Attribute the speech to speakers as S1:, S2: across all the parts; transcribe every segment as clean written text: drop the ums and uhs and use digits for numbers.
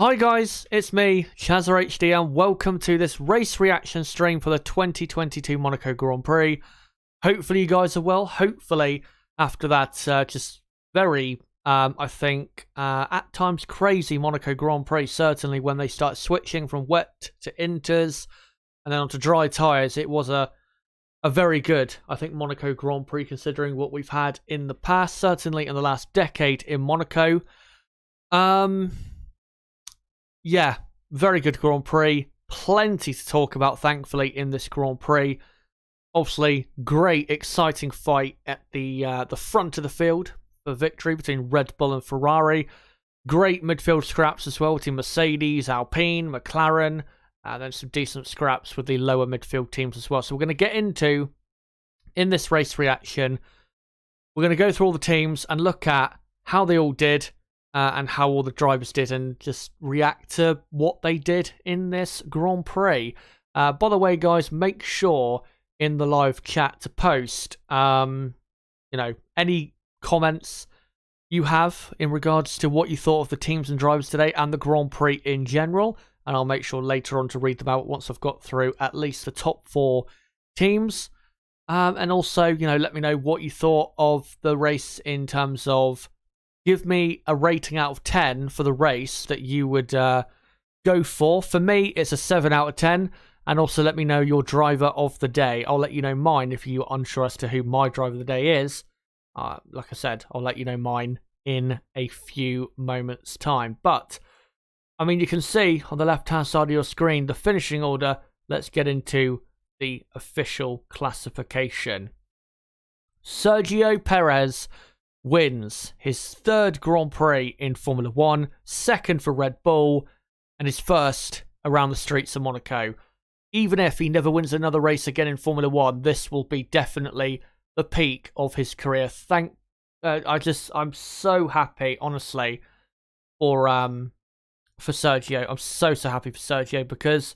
S1: Hi guys, it's me, Shazza HD, and welcome to this race reaction stream for the 2022 Monaco Grand Prix. Hopefully you guys are well. Hopefully after that just very, I think, at times crazy Monaco Grand Prix, certainly when they start switching from wet to inters and then onto dry tyres, it was a very good, I think, Monaco Grand Prix considering what we've had in the past, certainly in the last decade in Monaco. Yeah, very good Grand Prix. Plenty to talk about, thankfully, in this Grand Prix. Obviously, great, exciting fight at the front of the field for victory between Red Bull and Ferrari. Great midfield scraps as well between Mercedes, Alpine, McLaren, and then some decent scraps with the lower midfield teams as well. So we're going to get into, in this race reaction, we're going to go through all the teams and look at how they all did, and how all the drivers did, and just react to what they did in this Grand Prix. By the way, guys, make sure in the live chat to post, any comments you have in regards to what you thought of the teams and drivers today and the Grand Prix in general. And I'll make sure later on to read them out once I've got through at least the top 4 teams. And also, let me know what you thought of the race in terms of, give me a rating out of 10 for the race that you would go for. For me, it's a 7 out of 10. And also let me know your driver of the day. I'll let you know mine if you're unsure as to who my driver of the day is. Like I said, I'll let you know mine in a few moments' time. But, you can see on the left-hand side of your screen the finishing order. Let's get into the official classification. Sergio Perez wins his 3rd Grand Prix in Formula 1, 2nd for Red Bull, and his 1st around the streets of Monaco. Even if he never wins another race again in Formula 1, this will be definitely the peak of his career. I'm so happy, honestly, for Sergio. I'm so happy for Sergio, because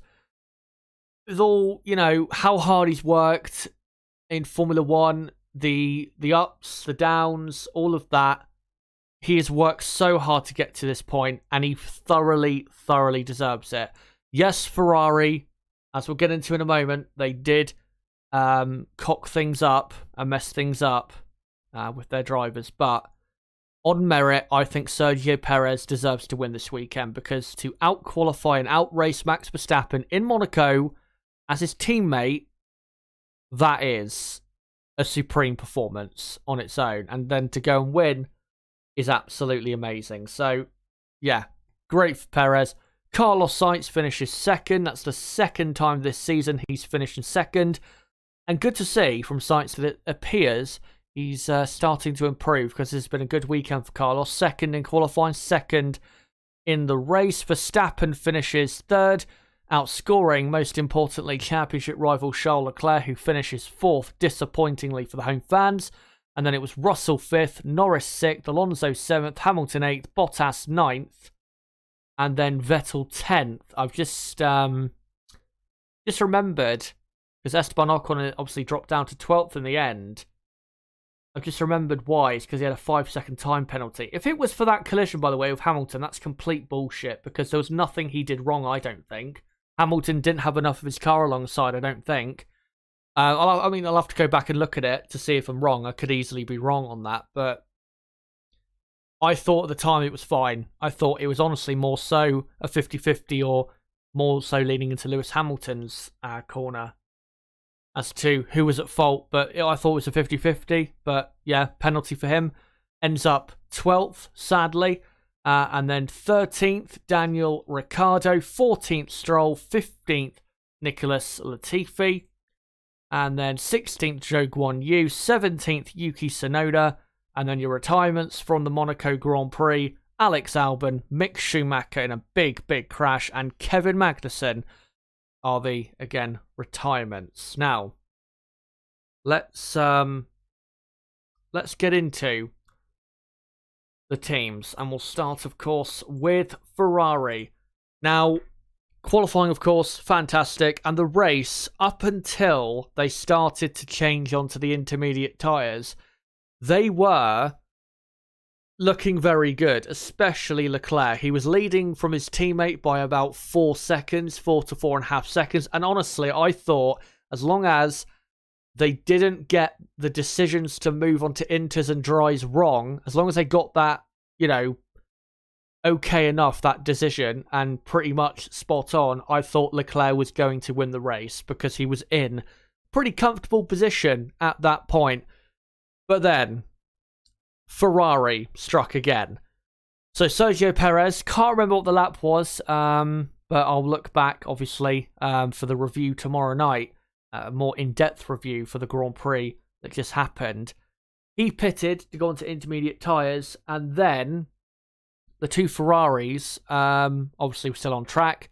S1: with all, how hard he's worked in Formula 1, the ups, the downs, all of that. He has worked so hard to get to this point, and he thoroughly deserves it. Yes, Ferrari, as we'll get into in a moment, they did cock things up and mess things up with their drivers. But on merit, I think Sergio Perez deserves to win this weekend, because to out-qualify and out-race Max Verstappen in Monaco as his teammate, that is a supreme performance on its own, and then to go and win is absolutely amazing. So yeah, great for Perez. Carlos Sainz finishes 2nd. That's the 2nd time this season he's finished in 2nd, and good to see from Sainz that it appears he's starting to improve, because it's been a good weekend for Carlos. 2nd in qualifying, 2nd in the race. Verstappen finishes 3rd, outscoring, most importantly, championship rival Charles Leclerc, who finishes 4th, disappointingly for the home fans. And then it was Russell 5th, Norris 6th, Alonso 7th, Hamilton 8th, Bottas 9th, and then Vettel 10th. I've just remembered, because Esteban Ocon obviously dropped down to 12th in the end. I've just remembered why. It's because he had a 5-second time penalty. If it was for that collision, by the way, with Hamilton, that's complete bullshit, because there was nothing he did wrong, I don't think. Hamilton didn't have enough of his car alongside, I don't think. I'll have to go back and look at it to see if I'm wrong. I could easily be wrong on that, but I thought at the time it was fine. I thought it was honestly more so a 50-50, or more so leaning into Lewis Hamilton's corner as to who was at fault. But I thought it was a 50-50, but yeah, penalty for him. Ends up 12th, sadly. And then 13th, Daniel Ricciardo. 14th, Stroll. 15th, Nicholas Latifi. And then 16th, Zhou Guanyu. 17th, Yuki Tsunoda. And then your retirements from the Monaco Grand Prix: Alex Albon, Mick Schumacher in a big crash, and Kevin Magnussen are the, again, retirements. Now, let's get into the teams, and we'll start, of course, with Ferrari. Now, qualifying, of course, fantastic, and the race, up until they started to change onto the intermediate tyres, they were looking very good, especially Leclerc. He was leading from his teammate by about 4 seconds, 4 to 4.5 seconds. And honestly, I thought as long as they didn't get the decisions to move on to inters and dries wrong, as long as they got that, okay enough, that decision, and pretty much spot on, I thought Leclerc was going to win the race because he was in pretty comfortable position at that point. But then Ferrari struck again. So Sergio Perez, can't remember what the lap was, but I'll look back, obviously, for the review tomorrow night, a more in-depth review for the Grand Prix that just happened. He pitted to go onto intermediate tyres, and then the two Ferraris, obviously, were still on track.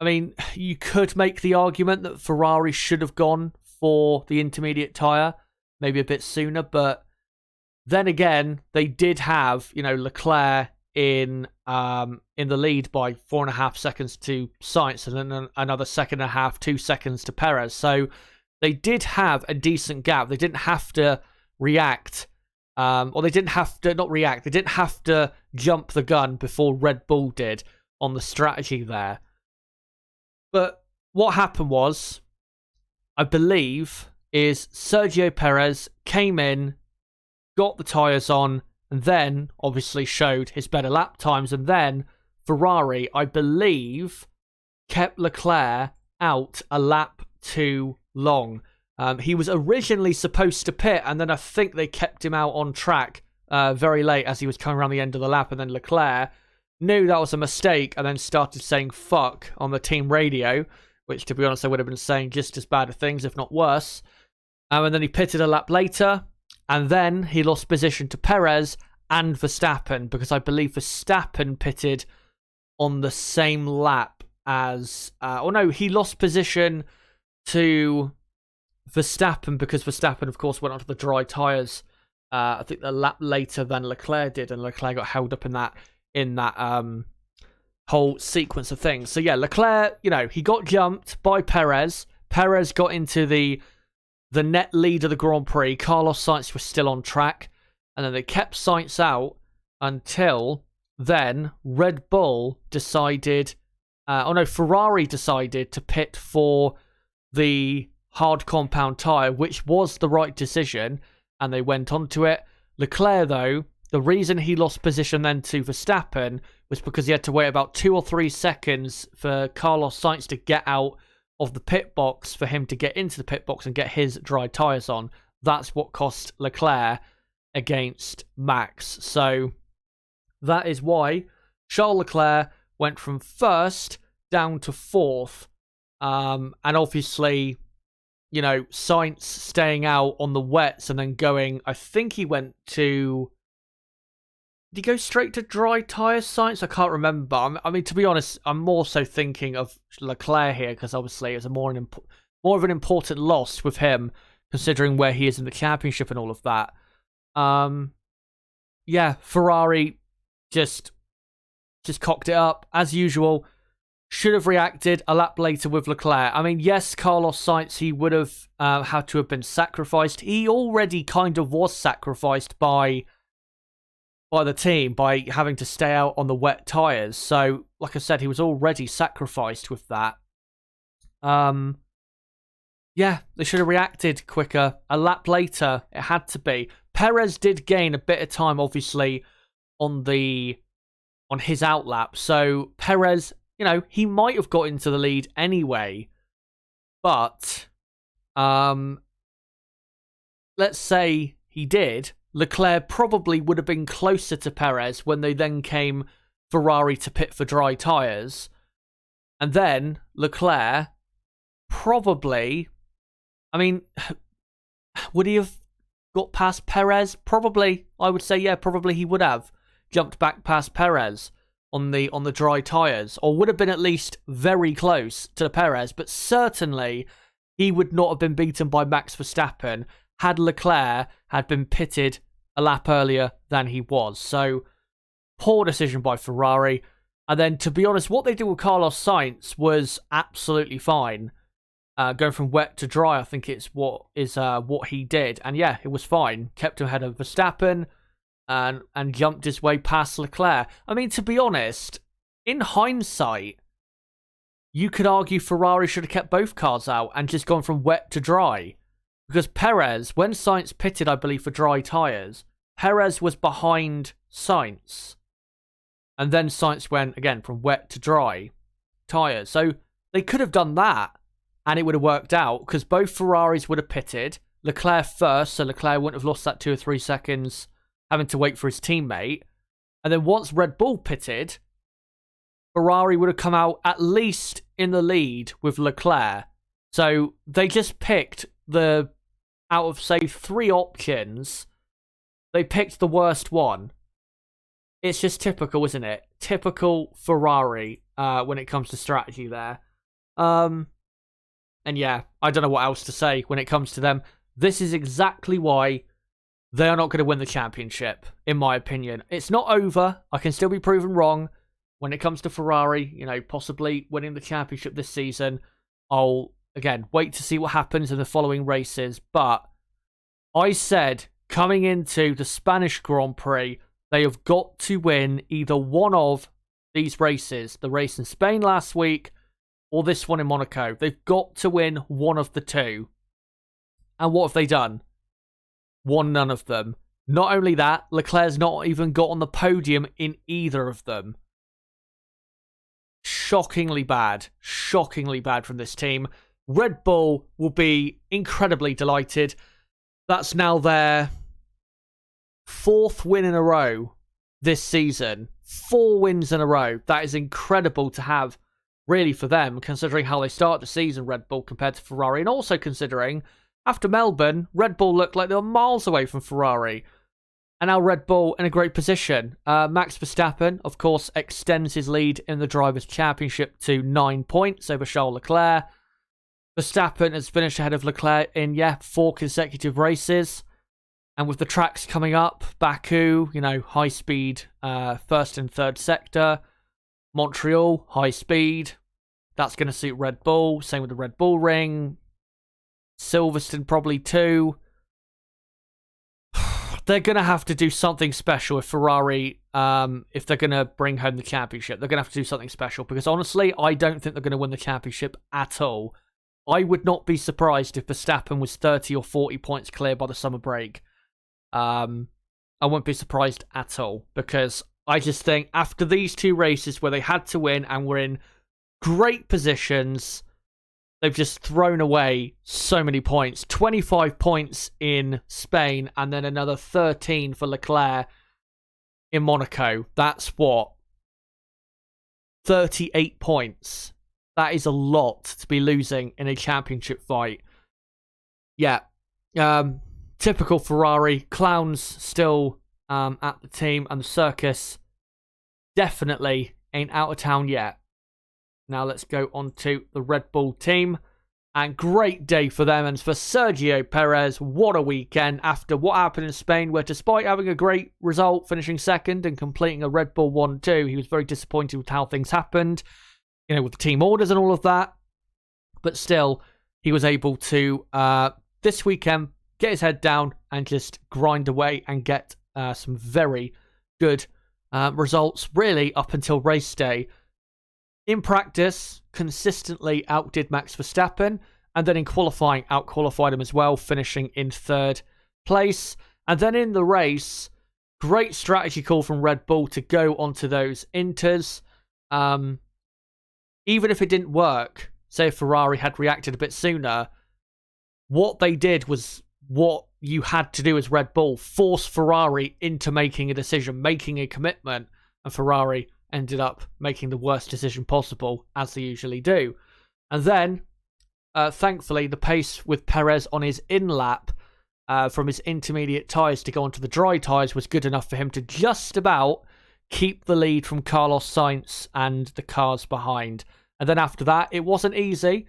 S1: I mean, you could make the argument that Ferrari should have gone for the intermediate tyre, maybe a bit sooner, but then again, they did have, Leclerc in the lead by 4.5 seconds to Sainz, and then another 1.5 seconds, 2 seconds to Perez. So they did have a decent gap. They didn't have to react, or they didn't have to not react. They didn't have to jump the gun before Red Bull did on the strategy there. But what happened was, I believe, is Sergio Perez came in, got the tyres on, and then obviously showed his better lap times. And then Ferrari, I believe, kept Leclerc out a lap too long. He was originally supposed to pit, and then I think they kept him out on track very late as he was coming around the end of the lap. And then Leclerc knew that was a mistake and then started saying fuck on the team radio, which, to be honest, I would have been saying just as bad of things, if not worse. And then he pitted a lap later, and then he lost position to Perez and Verstappen, because I believe Verstappen pitted on the same lap as... he lost position to Verstappen because Verstappen, of course, went onto the dry tyres, I think, the lap later than Leclerc did, and Leclerc got held up in that whole sequence of things. So yeah, Leclerc, he got jumped by Perez. Perez got into the net lead of the Grand Prix. Carlos Sainz was still on track, and then they kept Sainz out until then Red Bull decided, Ferrari decided to pit for the hard compound tyre, which was the right decision, and they went onto it. Leclerc, though, the reason he lost position then to Verstappen was because he had to wait about 2 or 3 seconds for Carlos Sainz to get out of the pit box for him to get into the pit box and get his dry tyres on. That's what cost Leclerc against Max. So that is why Charles Leclerc went from first down to fourth. And obviously, Sainz staying out on the wets and then going, I think he went to... Did he go straight to dry tyres, Sainz? I can't remember. I mean, to be honest, I'm more so thinking of Leclerc here, because obviously it's more of an important loss with him, considering where he is in the championship and all of that. Yeah, Ferrari just cocked it up, as usual. Should have reacted a lap later with Leclerc. I mean, yes, Carlos Sainz, he would have had to have been sacrificed. He already kind of was sacrificed by the team by having to stay out on the wet tyres. So, like I said, he was already sacrificed with that. Yeah, they should have reacted quicker. A lap later, it had to be. Perez did gain a bit of time, obviously, on his outlap. So, Perez, he might have got into the lead anyway. But, let's say he did. Leclerc probably would have been closer to Perez when they then came Ferrari to pit for dry tyres. And then Leclerc probably... I mean, would he have got past Perez? Probably. I would say, yeah, probably he would have jumped back past Perez on the dry tyres, or would have been at least very close to Perez, but certainly he would not have been beaten by Max Verstappen had Leclerc had been pitted a lap earlier than he was. So, poor decision by Ferrari. And then, to be honest, what they did with Carlos Sainz was absolutely fine. Going from wet to dry, I think it's what he did. And yeah, it was fine. Kept him ahead of Verstappen. and jumped his way past Leclerc. I mean, to be honest, in hindsight, you could argue Ferrari should have kept both cars out and just gone from wet to dry. Because Perez, when Sainz pitted, I believe, for dry tyres, Perez was behind Sainz. And then Sainz went, again, from wet to dry tyres. So they could have done that, and it would have worked out, because both Ferraris would have pitted. Leclerc first, so Leclerc wouldn't have lost that 2 or 3 seconds having to wait for his teammate. And then once Red Bull pitted, Ferrari would have come out at least in the lead with Leclerc. So they just picked out of, say, 3 options, they picked the worst one. It's just typical, isn't it? Typical Ferrari when it comes to strategy there. And yeah, I don't know what else to say when it comes to them. This is exactly why they are not going to win the championship, in my opinion. It's not over. I can still be proven wrong when it comes to Ferrari, possibly winning the championship this season. I'll, again, wait to see what happens in the following races. But I said, coming into the Spanish Grand Prix, they have got to win either one of these races. The race in Spain last week or this one in Monaco. They've got to win one of the two. And what have they done? Won none of them. Not only that, Leclerc's not even got on the podium in either of them. Shockingly bad. Shockingly bad from this team. Red Bull will be incredibly delighted. That's now their 4th win in a row this season. 4 wins in a row. That is incredible to have, really, for them, considering how they start the season, Red Bull, compared to Ferrari. And also considering, after Melbourne, Red Bull looked like they were miles away from Ferrari. And now Red Bull in a great position. Max Verstappen, of course, extends his lead in the Drivers' Championship to 9 points over Charles Leclerc. Verstappen has finished ahead of Leclerc in, 4 consecutive races. And with the tracks coming up, Baku, high speed, first and third sector. Montreal, high speed. That's going to suit Red Bull. Same with the Red Bull Ring. Silverstone probably too. They're going to have to do something special if Ferrari, if they're going to bring home the championship. They're going to have to do something special because honestly, I don't think they're going to win the championship at all. I would not be surprised if Verstappen was 30 or 40 points clear by the summer break. I wouldn't be surprised at all because I just think after these 2 races where they had to win and were in great positions, they've just thrown away so many points. 25 points in Spain and then another 13 for Leclerc in Monaco. That's what? 38 points. That is a lot to be losing in a championship fight. Yeah. Typical Ferrari. Clowns still at the team, and the circus definitely ain't out of town yet. Now let's go on to the Red Bull team. And great day for them and for Sergio Perez. What a weekend after what happened in Spain, where despite having a great result, finishing second and completing a Red Bull 1-2, he was very disappointed with how things happened, with the team orders and all of that. But still, he was able to, this weekend, get his head down and just grind away and get some very good results, really, up until race day. In practice, consistently outdid Max Verstappen, and then in qualifying, out-qualified him as well, finishing in 3rd place. And then in the race, great strategy call from Red Bull to go onto those inters. Even if it didn't work, say if Ferrari had reacted a bit sooner, what they did was what you had to do as Red Bull, force Ferrari into making a decision, making a commitment, and Ferrari ended up making the worst decision possible, as they usually do. And then, thankfully, the pace with Perez on his in-lap from his intermediate tyres to go onto the dry tyres was good enough for him to just about keep the lead from Carlos Sainz and the cars behind. And then after that, it wasn't easy.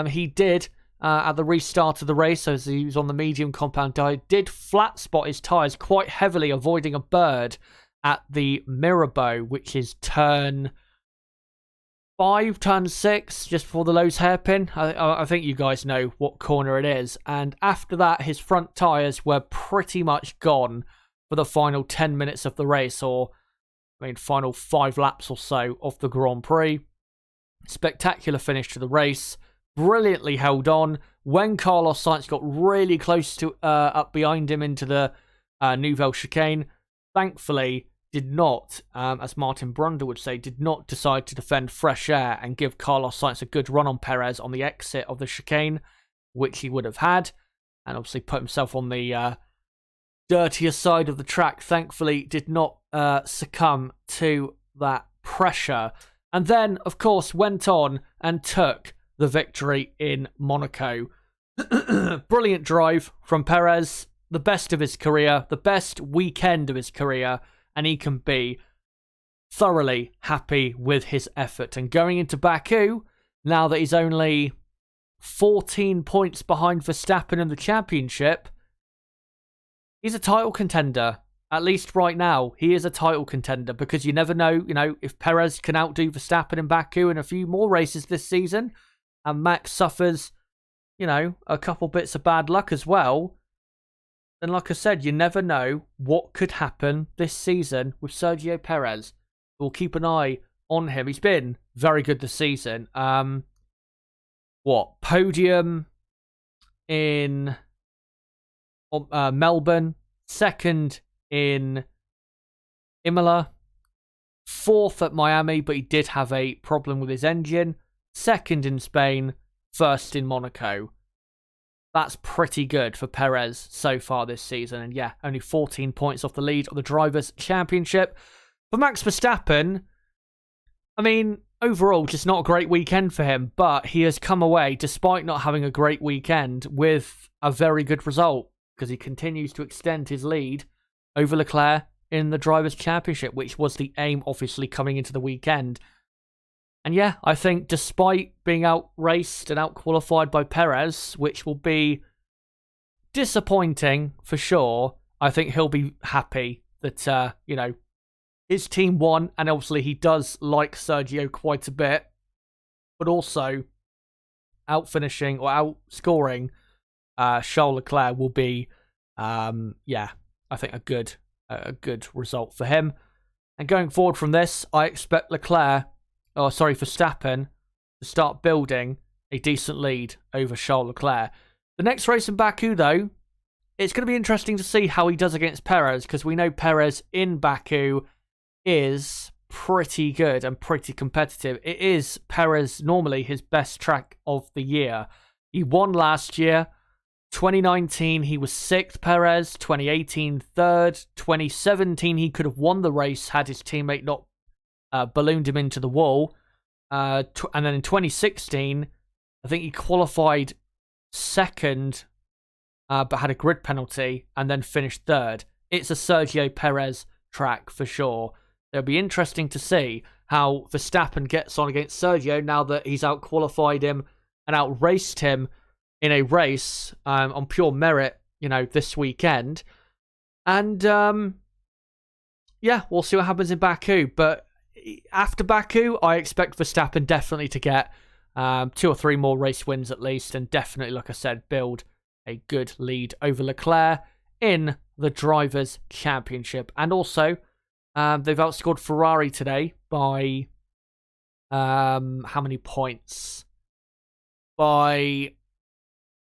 S1: He did, at the restart of the race, as he was on the medium compound tyre, did flat spot his tyres quite heavily, avoiding a bird at the Mirabeau, which is turn 5, turn 6, just before the Lowe's hairpin. I think you guys know what corner it is. And after that, his front tyres were pretty much gone. for the final 10 minutes of the race, or final 5 laps or so of the Grand Prix. Spectacular finish to the race. Brilliantly held on. When Carlos Sainz got really close to up behind him into the Nouvelle chicane, thankfully did not, as Martin Brundle would say, did not decide to defend fresh air and give Carlos Sainz a good run on Perez on the exit of the chicane, which he would have had, and obviously put himself on the dirtier side of the track. Thankfully did not succumb to that pressure, and then of course went on and took the victory in Monaco. Brilliant drive from Perez, the best of his career, the best weekend of his career, and he can be thoroughly happy with his effort. And going into Baku, now that he's only 14 points behind Verstappen in the championship, he's a title contender. At least right now, he is a title contender, because you never know, if Perez can outdo Verstappen in Baku in a few more races this season, and Max suffers, a couple bits of bad luck as well, then like I said, you never know what could happen this season with Sergio Perez. We'll keep an eye on him. He's been very good this season. Podium in Melbourne, second in Imola, fourth at Miami, but he did have a problem with his engine, second in Spain, first in Monaco. That's pretty good for Perez so far this season. And yeah, only 14 points off the lead of the Drivers' Championship. For Max Verstappen, overall, just not a great weekend for him, but he has come away, despite not having a great weekend, with a very good result, because he continues to extend his lead over Leclerc in the Drivers' Championship, which was the aim, obviously, coming into the weekend. And yeah, I think despite being out-raced and out-qualified by Perez, which will be disappointing for sure, I think he'll be happy that, his team won, and obviously he does like Sergio quite a bit, but also out-finishing or outscoring Charles Leclerc will be, I think a good result for him. And going forward from this, I expect Verstappen to start building a decent lead over Charles Leclerc. The next race in Baku, though, it's going to be interesting to see how he does against Perez, because we know Perez in Baku is pretty good and pretty competitive. It is Perez normally his best track of the year. He won last year. 2019, he was 6th, Perez. 2018, 3rd. 2017, he could have won the race had his teammate not ballooned him into the wall. And then in 2016, I think he qualified 2nd, but had a grid penalty, and then finished 3rd. It's a Sergio Perez track for sure. It'll be interesting to see how Verstappen gets on against Sergio now that he's out-qualified him and out-raced him in a race on pure merit, this weekend. And, we'll see what happens in Baku. But after Baku, I expect Verstappen definitely to get 2 or 3 more race wins at least, and definitely, like I said, build a good lead over Leclerc in the Drivers' Championship. And also, they've outscored Ferrari today by how many points? By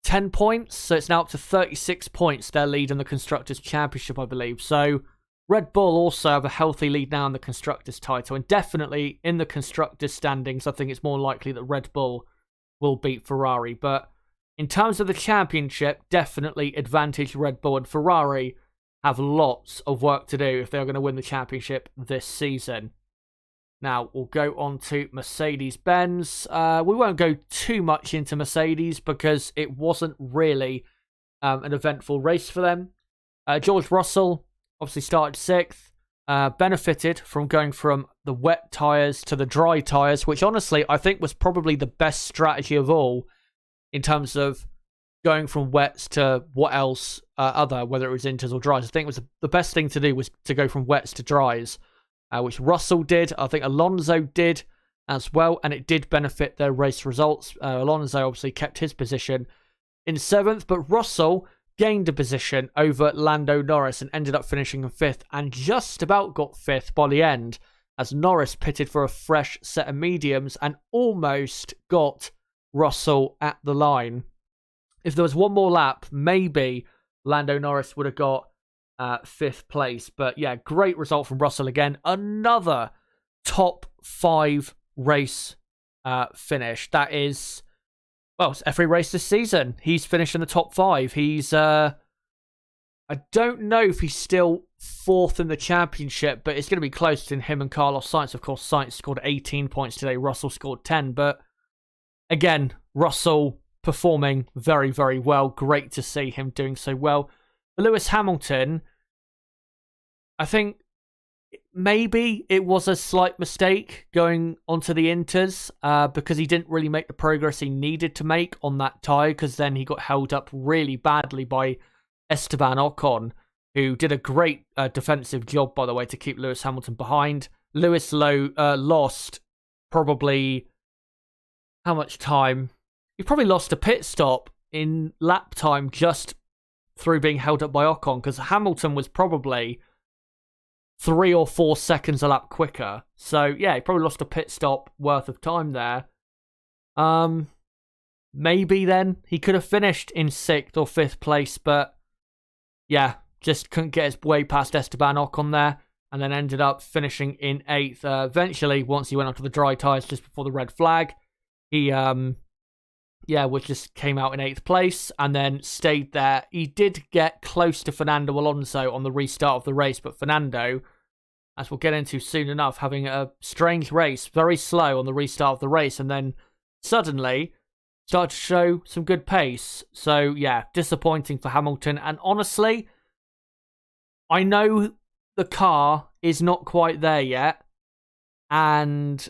S1: 10 points. So it's now up to 36 points, their lead in the Constructors' Championship, I believe. So Red Bull also have a healthy lead now in the Constructors' title. And definitely in the Constructors' standings, I think it's more likely that Red Bull will beat Ferrari. But in terms of the championship, definitely advantage Red Bull, and Ferrari have lots of work to do if they're going to win the championship this season. Now, we'll go on to Mercedes-Benz. We won't go too much into Mercedes because it wasn't really an eventful race for them. George Russell obviously started 6th, benefited from going from the wet tyres to the dry tyres, which honestly I think was probably the best strategy of all in terms of going from wets to what else whether it was inters or dries. I think it was the best thing to do was to go from wets to dries, which Russell did. I think Alonso did as well, and it did benefit their race results. Alonso obviously kept his position in 7th, but Russell gained a position over Lando Norris and ended up finishing in 5th and just about got 5th by the end as Norris pitted for a fresh set of mediums and almost got Russell at the line. If there was one more lap, maybe Lando Norris would have got 5th place. But yeah, great result from Russell again. Another top 5 race finish. That is, well, it's every race this season. He's finished in the top 5. He's, I don't know if he's still 4th in the championship, but it's going to be close to him and Carlos Sainz. Of course, Sainz scored 18 points today. Russell scored 10. But again, Russell performing very, very well. Great to see him doing so well. Lewis Hamilton, I think maybe it was a slight mistake going onto the Inters because he didn't really make the progress he needed to make on that tyre, because then he got held up really badly by Esteban Ocon, who did a great defensive job, by the way, to keep Lewis Hamilton behind. Lewis lost probably how much time? He probably lost a pit stop in lap time just through being held up by Ocon, because Hamilton was probably 3 or 4 seconds a lap quicker. So yeah, he probably lost a pit stop worth of time there. Maybe then he could have finished in 6th or 5th place, but yeah, just couldn't get his way past Esteban Ocon there, and then ended up finishing in 8th. Eventually, once he went onto the dry tyres just before the red flag, he which just came out in 8th place and then stayed there. He did get close to Fernando Alonso on the restart of the race, but Fernando, as we'll get into soon enough, having a strange race, very slow on the restart of the race, and then suddenly started to show some good pace. So yeah, disappointing for Hamilton. And honestly, I know the car is not quite there yet, and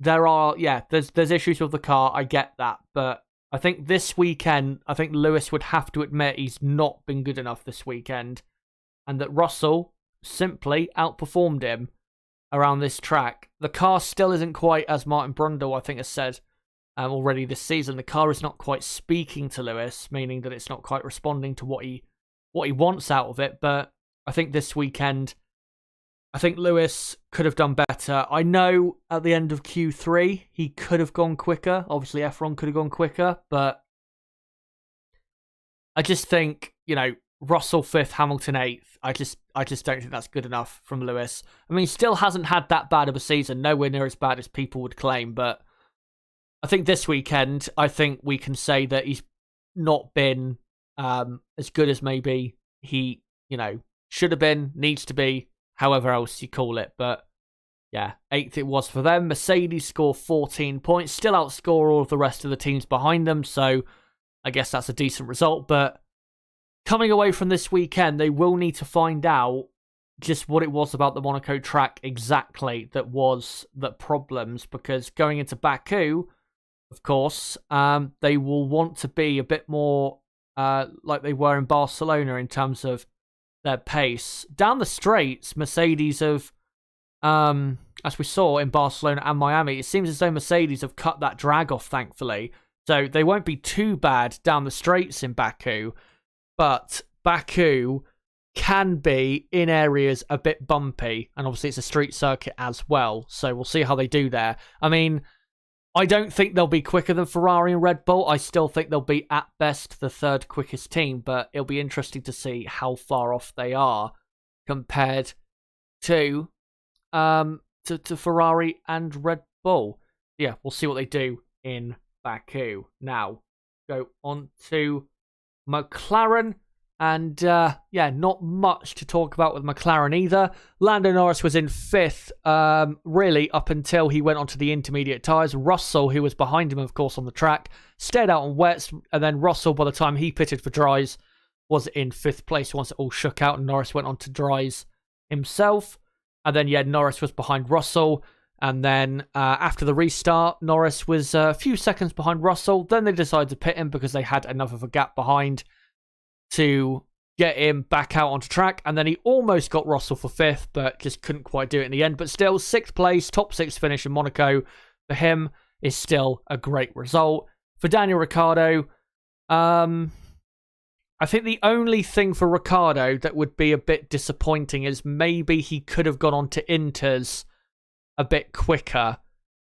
S1: there's issues with the car. I get that, but I think this weekend, I think Lewis would have to admit he's not been good enough this weekend, and that Russell simply outperformed him around this track. The car still isn't quite, as Martin Brundle, I think, has said already this season, the car is not quite speaking to Lewis, meaning that it's not quite responding to what he wants out of it. But I think this weekend, I think Lewis could have done better. I know at the end of Q3, he could have gone quicker. Obviously, F1 could have gone quicker, but I just think, Russell 5th, Hamilton 8th. I just don't think that's good enough from Lewis. I mean, he still hasn't had that bad of a season, nowhere near as bad as people would claim, but I think this weekend, I think we can say that he's not been as good as maybe he, should have been, needs to be, however else you call it. But yeah, 8th it was for them. Mercedes score 14 points, still outscore all of the rest of the teams behind them, so I guess that's a decent result. But coming away from this weekend, they will need to find out just what it was about the Monaco track exactly that problems, because going into Baku, of course, they will want to be a bit more like they were in Barcelona in terms of their pace. Down the straights, Mercedes have, as we saw in Barcelona and Miami, it seems as though Mercedes have cut that drag off, thankfully. So they won't be too bad down the straights in Baku. But Baku can be, in areas, a bit bumpy. And obviously it's a street circuit as well. So we'll see how they do there. I mean, I don't think they'll be quicker than Ferrari and Red Bull. I still think they'll be, at best, the 3rd quickest team. But it'll be interesting to see how far off they are compared to Ferrari and Red Bull. Yeah, we'll see what they do in Baku. Now, go on to McLaren, and not much to talk about with McLaren either. Lando Norris was in 5th, really up until he went onto the intermediate tyres. Russell, who was behind him, of course, on the track, stayed out on wets, and then Russell, by the time he pitted for dries, was in 5th place once it all shook out, and Norris went on to dries himself. And then, Norris was behind Russell. And then after the restart, Norris was a few seconds behind Russell. Then they decided to pit him because they had enough of a gap behind to get him back out onto track. And then he almost got Russell for 5th, but just couldn't quite do it in the end. But still, 6th place, top 6 finish in Monaco for him is still a great result. For Daniel Ricciardo, I think the only thing for Ricciardo that would be a bit disappointing is maybe he could have gone on to Inters a bit quicker.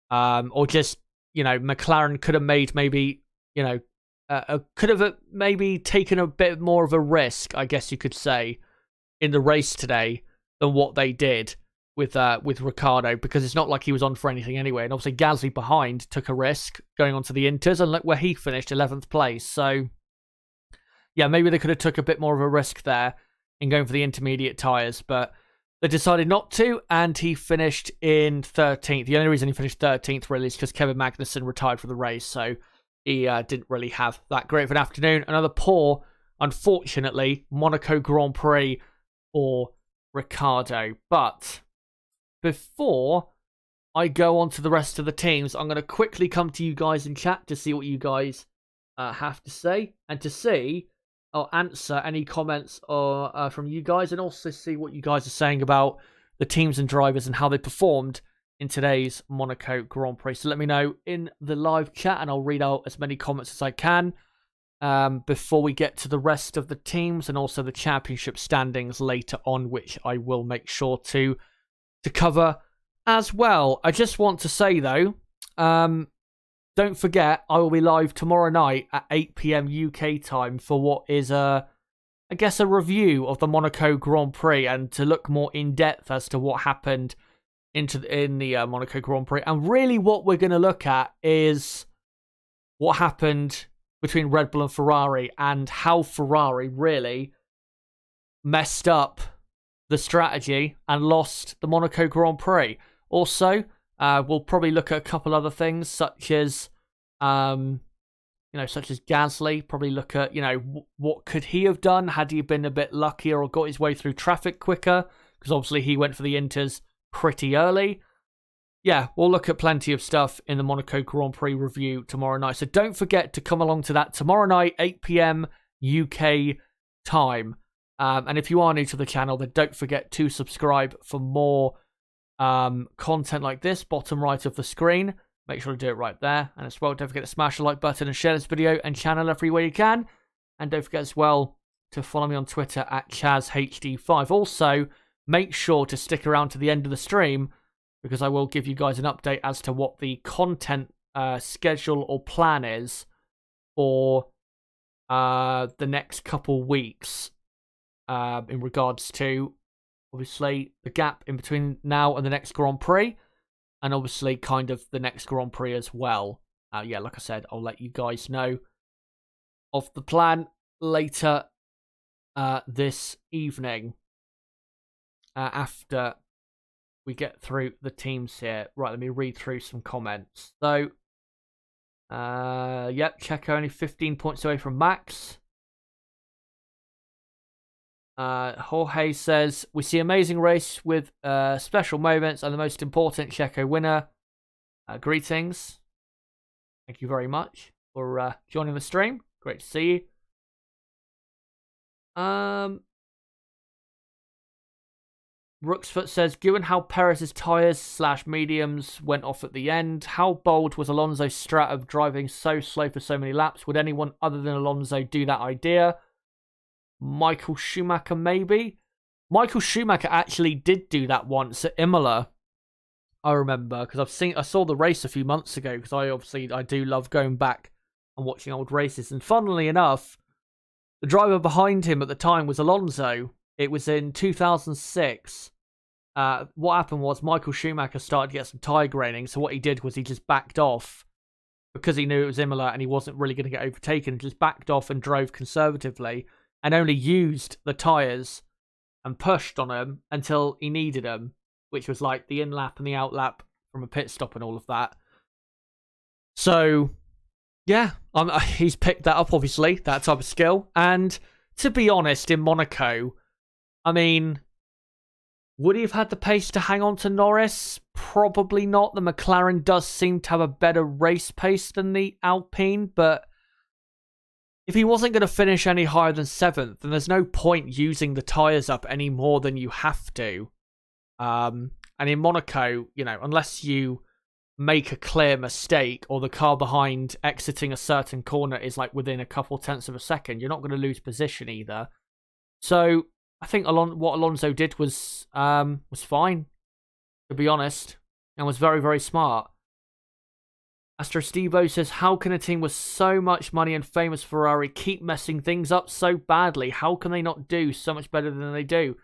S1: Or just, McLaren could have made maybe, could have maybe taken a bit more of a risk, I guess you could say, in the race today than what they did with Ricciardo, because it's not like he was on for anything anyway. And obviously Gasly behind took a risk going on to the Inters, and look where he finished, 11th place. So yeah, maybe they could have took a bit more of a risk there in going for the intermediate tyres, but they decided not to, and he finished in 13th. The only reason he finished 13th really is because Kevin Magnussen retired for the race, so he didn't really have that great of an afternoon. Another poor, unfortunately, Monaco Grand Prix for Ricciardo. But before I go on to the rest of the teams, I'm going to quickly come to you guys in chat to see what you guys have to say, and to see I'll answer any comments from you guys, and also see what you guys are saying about the teams and drivers and how they performed in today's Monaco Grand Prix. So let me know in the live chat, and I'll read out as many comments as I can before we get to the rest of the teams and also the championship standings later on, which I will make sure to cover as well. I just want to say, though, don't forget, I will be live tomorrow night at 8 PM UK time for what is a review of the Monaco Grand Prix, and to look more in depth as to what happened in the Monaco Grand Prix. And really what we're going to look at is what happened between Red Bull and Ferrari, and how Ferrari really messed up the strategy and lost the Monaco Grand Prix. Also, we'll probably look at a couple other things, such as, such as Gasly. Probably look at, what could he have done had he been a bit luckier or got his way through traffic quicker? Because obviously he went for the Inters pretty early. Yeah, we'll look at plenty of stuff in the Monaco Grand Prix review tomorrow night. So don't forget to come along to that tomorrow night, 8 PM UK time. And if you are new to the channel, then don't forget to subscribe for more content like this, bottom right of the screen. Make sure to do it right there. And as well, don't forget to smash the like button and share this video and channel everywhere you can. And don't forget as well to follow me on Twitter at ChazHD5. Also, make sure to stick around to the end of the stream, because I will give you guys an update as to what the content schedule or plan is for the next couple weeks in regards to, obviously, the gap in between now and the next Grand Prix, and obviously kind of the next Grand Prix as well. Yeah, like I said, I'll let you guys know of the plan later this evening after we get through the teams here. Right, let me read through some comments. So, yep, Checo only 15 points away from Max. Jorge says, we see amazing race with special moments and the most important Checo winner. Greetings. Thank you very much for joining the stream. Great to see you. Rooksfoot says, given how Perez's tyres / mediums went off at the end, how bold was Alonso's strat of driving so slow for so many laps? Would anyone other than Alonso do that idea? Michael Schumacher, maybe? Michael Schumacher actually did do that once at Imola, I remember, because I saw the race a few months ago, because I do love going back and watching old races. And funnily enough, the driver behind him at the time was Alonso. It was in 2006. What happened was Michael Schumacher started to get some tyre graining, so what he did was he just backed off, because he knew it was Imola and he wasn't really going to get overtaken. He just backed off and drove conservatively, and only used the tyres and pushed on them until he needed them, which was like the in-lap and the out-lap from a pit stop and all of that. So, yeah, he's picked that up, obviously, that type of skill. And to be honest, in Monaco, I mean, would he have had the pace to hang on to Norris? Probably not. The McLaren does seem to have a better race pace than the Alpine, but if he wasn't going to finish any higher than 7th, then there's no point using the tyres up any more than you have to. And in Monaco, unless you make a clear mistake or the car behind exiting a certain corner is like within a couple tenths of a second, you're not going to lose position either. So I think what Alonso did was fine, to be honest, and was very, very smart. Astro Stevo says, how can a team with so much money and famous Ferrari keep messing things up so badly? How can they not do so much better than they do?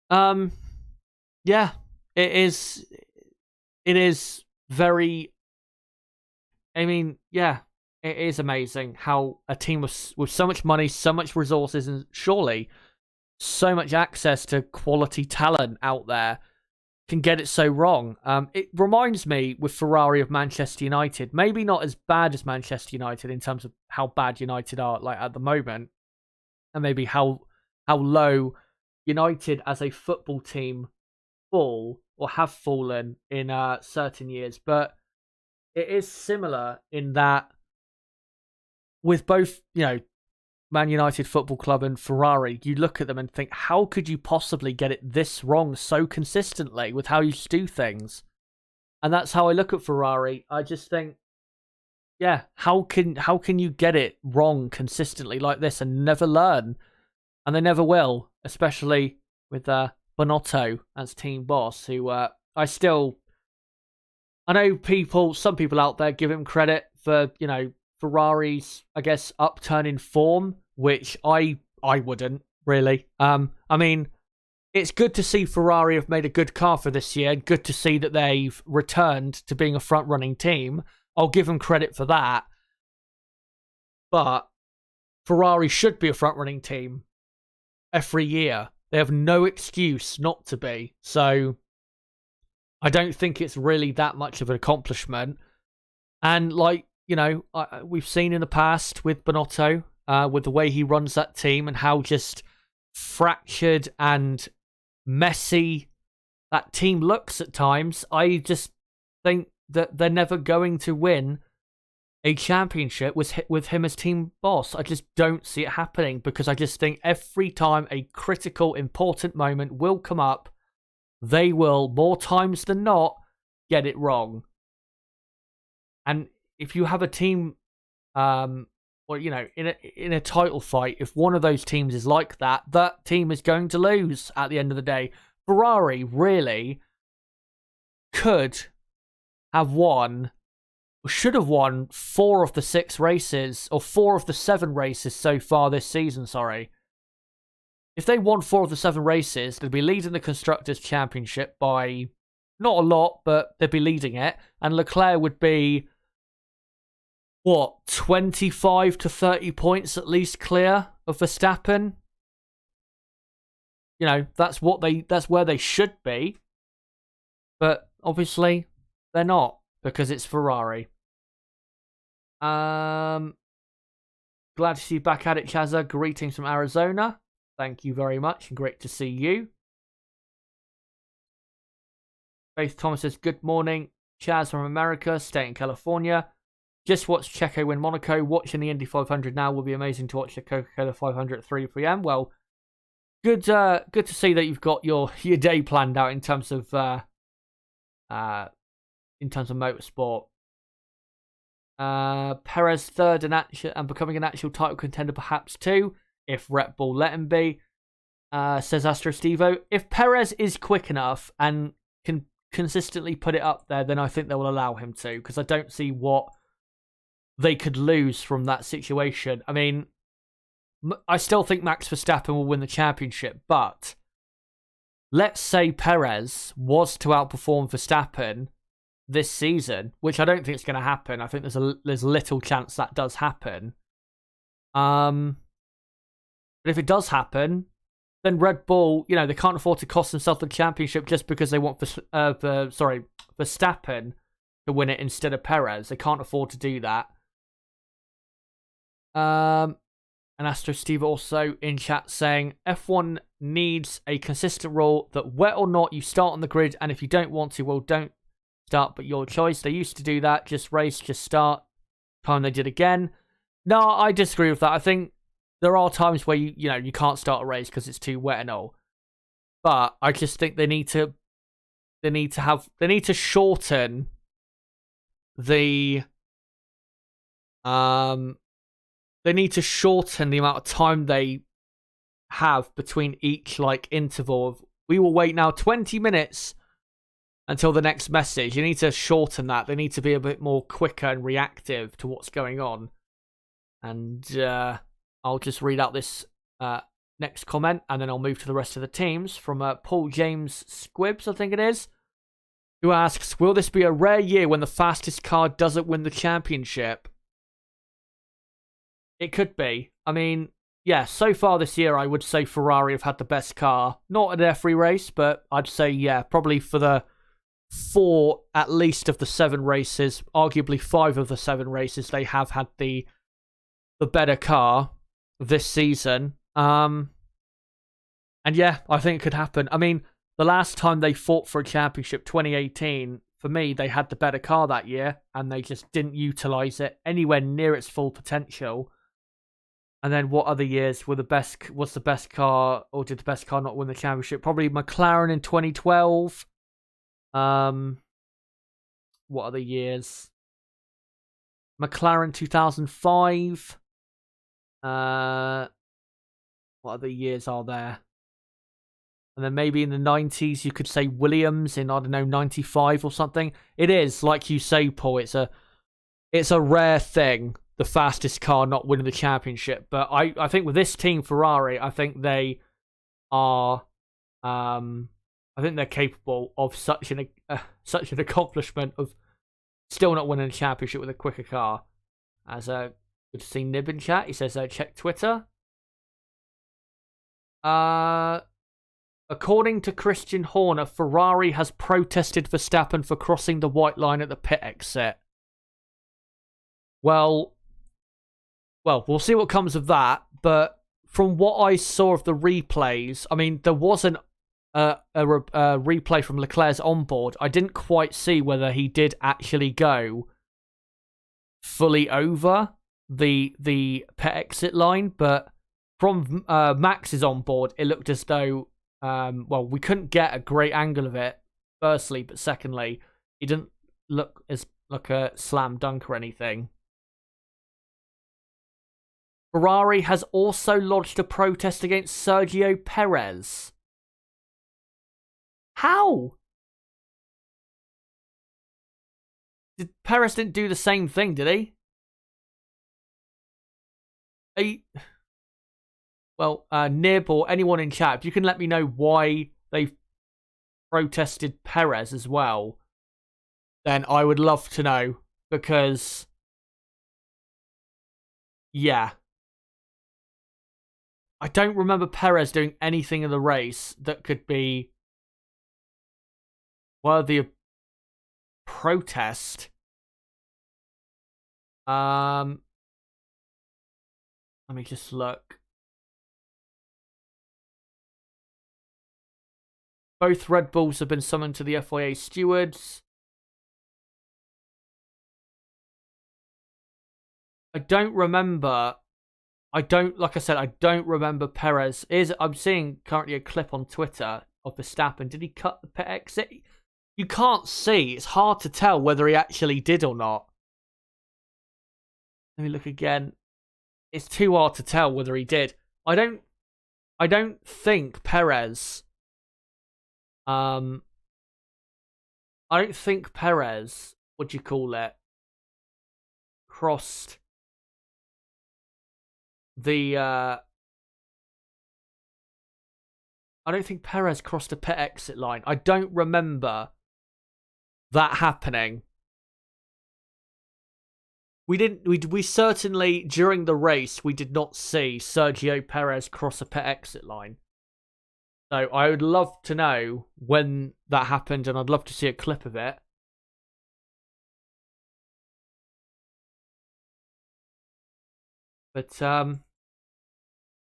S1: Yeah, it is very, I mean, yeah, it is amazing how a team with so much money, so much resources, and surely so much access to quality talent out there can get it so wrong. It reminds me with Ferrari of Manchester United. Maybe not as bad as Manchester United in terms of how bad United are like at the moment, and maybe how low United as a football team fall or have fallen in certain years. But it is similar in that with both, Man United Football Club and Ferrari, you look at them and think, how could you possibly get it this wrong so consistently with how you do things? And that's how I look at Ferrari. I just think, yeah, how can you get it wrong consistently like this and never learn? And they never will, especially with Bonotto as team boss, who I know some people out there give him credit for, Ferrari's, I guess, upturn in form, which I wouldn't, really. I mean, it's good to see Ferrari have made a good car for this year. Good to see that they've returned to being a front-running team. I'll give them credit for that. But Ferrari should be a front-running team every year. They have no excuse not to be. So I don't think it's really that much of an accomplishment. And we've seen in the past with Bonotto, with the way he runs that team and how just fractured and messy that team looks at times. I just think that they're never going to win a championship with him as team boss. I just don't see it happening because I just think every time a critical, important moment will come up, they will, more times than not, get it wrong. And if you have a team, in a title fight, if one of those teams is like that, that team is going to lose at the end of the day. Ferrari really could have won, or should have won, 4 of the 6 races, or 4 of the 7 races so far this season, sorry. If they won 4 of the 7 races, they'd be leading the Constructors' Championship by not a lot, but they'd be leading it, and Leclerc would be 25 to 30 points at least clear of Verstappen. That's where they should be. But obviously they're not, because it's Ferrari. Glad to see you back at it, Chazza. Greetings from Arizona. Thank you very much, and great to see you. Faith Thomas says, good morning, Chaz from America, stay in California. Just watched Checo win Monaco. Watching the Indy 500 now will be amazing to watch the Coca-Cola 500 at 3 p.m. Well, good to see that you've got your day planned out in terms of motorsport. Perez third and becoming an actual title contender perhaps too, if Red Bull let him be. Says Astro Stevo. If Perez is quick enough and can consistently put it up there, then I think they will allow him to, because I don't see what they could lose from that situation. I mean, I still think Max Verstappen will win the championship, but let's say Perez was to outperform Verstappen this season, which I don't think is going to happen. I think there's little chance that does happen. But if it does happen, then Red Bull, they can't afford to cost themselves the championship just because they want Verstappen to win it instead of Perez. They can't afford to do that. And Astro Steve also in chat saying F1 needs a consistent rule that wet or not, you start on the grid, and if you don't want to, well, don't start, but your choice. They used to do that, just race, just start. Time they did again. No, I disagree with that. I think there are times where you can't start a race because it's too wet and all. But I just think they need to shorten they need to shorten the amount of time they have between each like interval of, we will wait now 20 minutes until the next message. You need to shorten that. They need to be a bit more quicker and reactive to what's going on. And I'll just read out this next comment, and then I'll move to the rest of the teams. From Paul James Squibbs, I think it is, who asks, will this be a rare year when the fastest car doesn't win the championship? It could be. I mean, yeah, so far this year, I would say Ferrari have had the best car. Not at every race, but I'd say, yeah, probably for the 4, at least, of the 7 races, arguably 5 of the 7 races, they have had the better car this season. And yeah, I think it could happen. I mean, the last time they fought for a championship, 2018, for me, they had the better car that year, and they just didn't utilize it anywhere near its full potential. And then what other years were the best? Was the best car, or did the best car not win the championship? Probably McLaren in 2012. What other years? McLaren 2005. What other years are there? And then maybe in the 90s, you could say Williams in, I don't know, 95 or something. It is, like you say, Paul, it's a rare thing, the fastest car not winning the championship. But I think with this team, Ferrari, I think they are, I think they're capable of such an accomplishment of still not winning a championship with a quicker car. As good to see Nib in chat. He says, check Twitter. According to Christian Horner, Ferrari has protested Verstappen for crossing the white line at the pit exit. Well, we'll see what comes of that. But from what I saw of the replays, I mean, there wasn't a replay from Leclerc's onboard. I didn't quite see whether he did actually go fully over the pit exit line, but from Max's onboard, it looked as though, we couldn't get a great angle of it, firstly, but secondly, it didn't look as like a slam dunk or anything. Ferrari has also lodged a protest against Sergio Perez. How? Perez didn't do the same thing, did he? Nib or anyone in chat, if you can let me know why they protested Perez as well, then I would love to know, because, yeah. I don't remember Perez doing anything in the race that could be worthy of protest. Let me just look. Both Red Bulls have been summoned to the FIA stewards. I don't remember. Like I said, I don't remember Perez. I'm seeing currently a clip on Twitter of Verstappen. Did he cut the pit exit? You can't see. It's hard to tell whether he actually did or not. Let me look again. It's too hard to tell whether he did. I don't think Perez. I don't think Perez, what do you call it, crossed the I don't think Perez crossed the pit exit line. I don't remember that happening. We certainly, during the race, we did not see Sergio Perez cross a pit exit line. So I would love to know when that happened, and I'd love to see a clip of it. But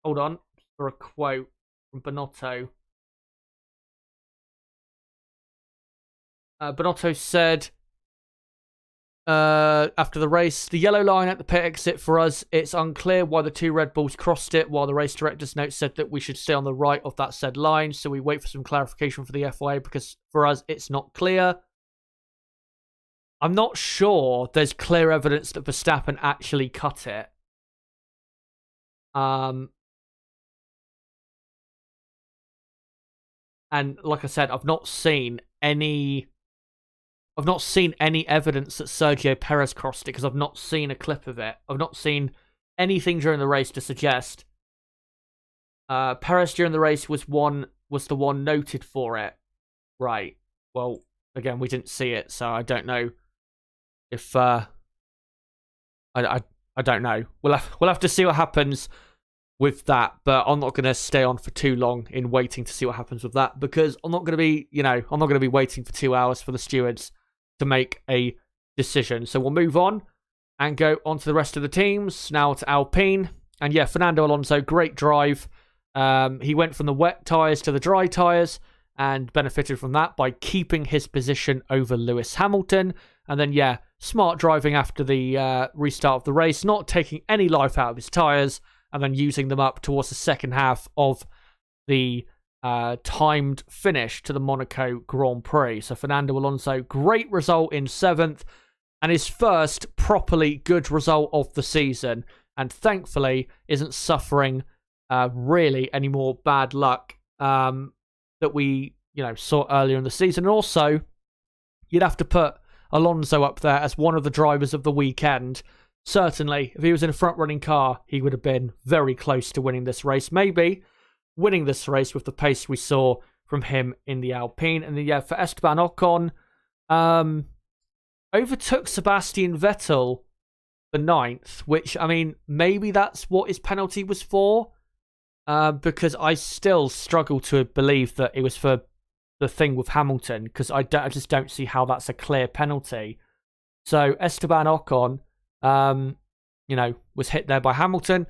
S1: hold on for a quote from Bonotto. Bonotto said, after the race, the yellow line at the pit exit, for us, it's unclear why the 2 Red Bulls crossed it, while the race director's note said that we should stay on the right of that said line, so we wait for some clarification for the FIA, because for us, it's not clear. I'm not sure there's clear evidence that Verstappen actually cut it. And like I said, I've not seen any evidence that Sergio Perez crossed it because I've not seen a clip of it. I've not seen anything during the race to suggest Perez during the race was the one noted for it. Right. Well, again, we didn't see it, so I don't know if I don't know. We'll have to see what happens with that, but I'm not going to stay on for too long in waiting to see what happens with that because I'm not going to be waiting for 2 hours for the stewards to make a decision. So we'll move on and go on to the rest of the teams. Now to Alpine. And yeah, Fernando Alonso, great drive. He went from the wet tyres to the dry tyres and benefited from that by keeping his position over Lewis Hamilton. And then, yeah, smart driving after the restart of the race, not taking any life out of his tyres and then using them up towards the second half of the timed finish to the Monaco Grand Prix. So Fernando Alonso, great result in 7th and his first properly good result of the season, and thankfully isn't suffering really any more bad luck that we saw earlier in the season. And also, you'd have to put Alonso up there as one of the drivers of the weekend. Certainly, if he was in a front-running car, he would have been very close to winning this race. Maybe winning this race with the pace we saw from him in the Alpine. And then, yeah, for Esteban Ocon, overtook Sebastian Vettel the 9th, which, I mean, maybe that's what his penalty was for, because I still struggle to believe that it was for the thing with Hamilton, because I just don't see how that's a clear penalty. So Esteban Ocon, was hit there by Hamilton.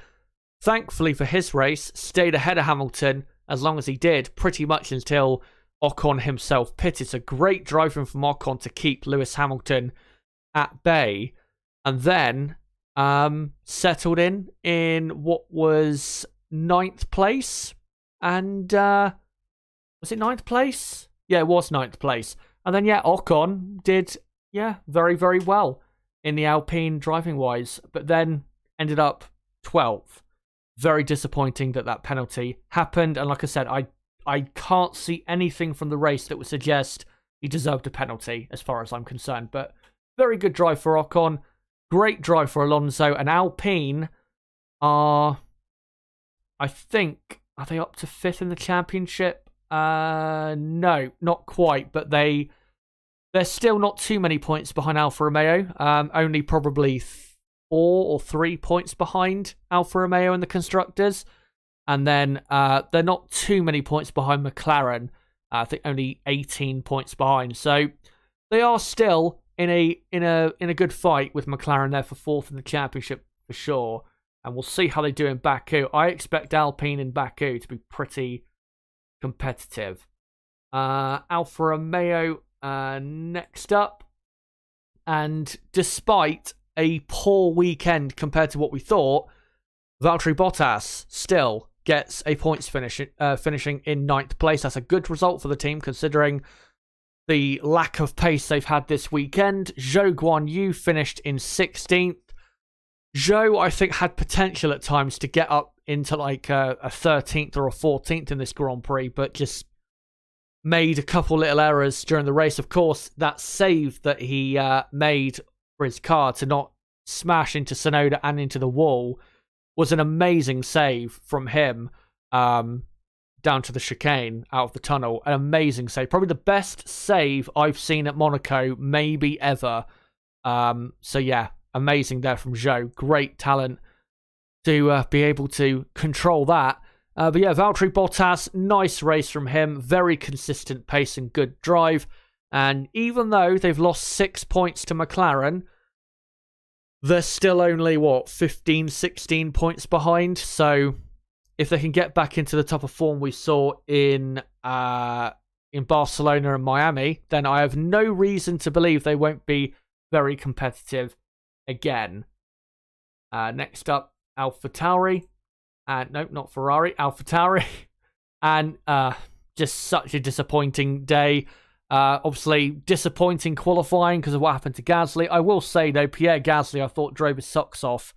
S1: Thankfully for his race, stayed ahead of Hamilton as long as he did, pretty much until Ocon himself pitted. So great driving from Ocon to keep Lewis Hamilton at bay, and then settled in what was 9th place. And was it 9th place? Yeah, it was 9th place. And then, yeah, Ocon did, very, very well in the Alpine driving-wise, but then ended up 12th. Very disappointing that penalty happened. And like I said, I can't see anything from the race that would suggest he deserved a penalty as far as I'm concerned. But very good drive for Ocon. Great drive for Alonso. And Alpine are they up to 5th in the championship? No, not quite. But they're still not too many points behind Alfa Romeo. Only probably 4 or 3 points behind Alfa Romeo in the constructors. And then they're not too many points behind McLaren. I think only 18 points behind. So they are still in a good fight with McLaren there for 4th in the championship for sure. And we'll see how they do in Baku. I expect Alpine in Baku to be pretty competitive. Alfa Romeo next up. And despite a poor weekend compared to what we thought, Valtteri Bottas still gets a points finishing in 9th place. That's a good result for the team considering the lack of pace they've had this weekend. Zhou Guanyu finished in 16th. Zhou, I think, had potential at times to get up into like a 13th or a 14th in this Grand Prix, but just made a couple little errors during the race. Of course, that save that he made for his car to not smash into Tsunoda and into the wall was an amazing save from him down to the chicane out of the tunnel. An amazing save. Probably the best save I've seen at Monaco, maybe ever. So yeah, amazing there from Zhou. Great talent to be able to control that. But yeah, Valtteri Bottas, nice race from him. Very consistent pace and good drive. And even though they've lost 6 points to McLaren, they're still only, 15, 16 points behind. So if they can get back into the type of form we saw in Barcelona and Miami, then I have no reason to believe they won't be very competitive again. Next up, AlphaTauri. No, not Ferrari, AlphaTauri. And just such a disappointing day. Obviously, disappointing qualifying because of what happened to Gasly. I will say, though, Pierre Gasly, I thought drove his socks off,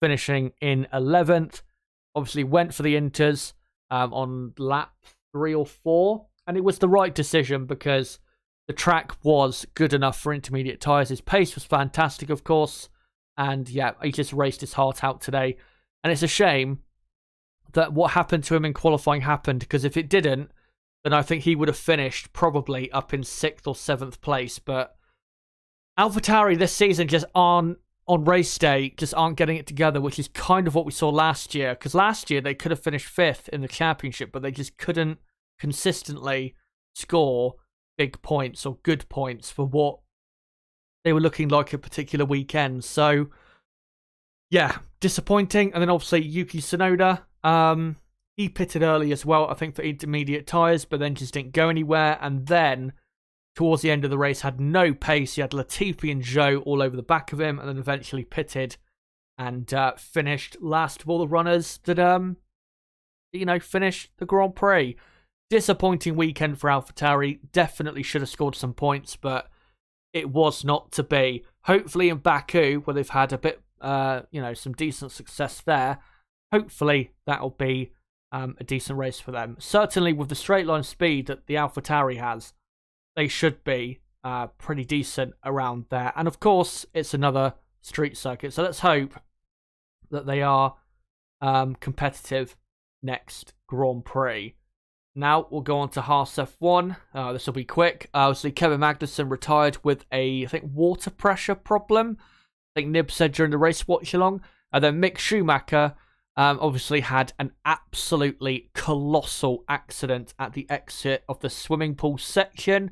S1: finishing in 11th. Obviously, went for the Inters on lap 3 or 4. And it was the right decision because the track was good enough for intermediate tyres. His pace was fantastic, of course. And yeah, he just raced his heart out today. And it's a shame that what happened to him in qualifying happened, because if it didn't, then I think he would have finished probably up in 6th or 7th place. But AlphaTauri this season just on race day just aren't getting it together, which is kind of what we saw last year. Because last year they could have finished 5th in the championship, but they just couldn't consistently score big points or good points for what they were looking like a particular weekend. So yeah, disappointing. And then obviously Yuki Tsunoda, he pitted early as well, I think for intermediate tyres, but then just didn't go anywhere. And then towards the end of the race had no pace. He had Latifi and Zhou all over the back of him, and then eventually pitted and finished last of all the runners that finished the Grand Prix. Disappointing weekend for AlphaTauri. Definitely should have scored some points, but it was not to be. Hopefully in Baku, where they've had a bit, some decent success there, hopefully that'll be a decent race for them. Certainly with the straight line speed that the AlphaTauri has, they should be pretty decent around there. And of course, it's another street circuit, so let's hope that they are competitive next Grand Prix. Now we'll go on to Haas F1. This will be quick. Obviously, Kevin Magnussen retired with a, I think, water pressure problem. I think Nib said during the race watch along. And then Mick Schumacher obviously had an absolutely colossal accident at the exit of the swimming pool section.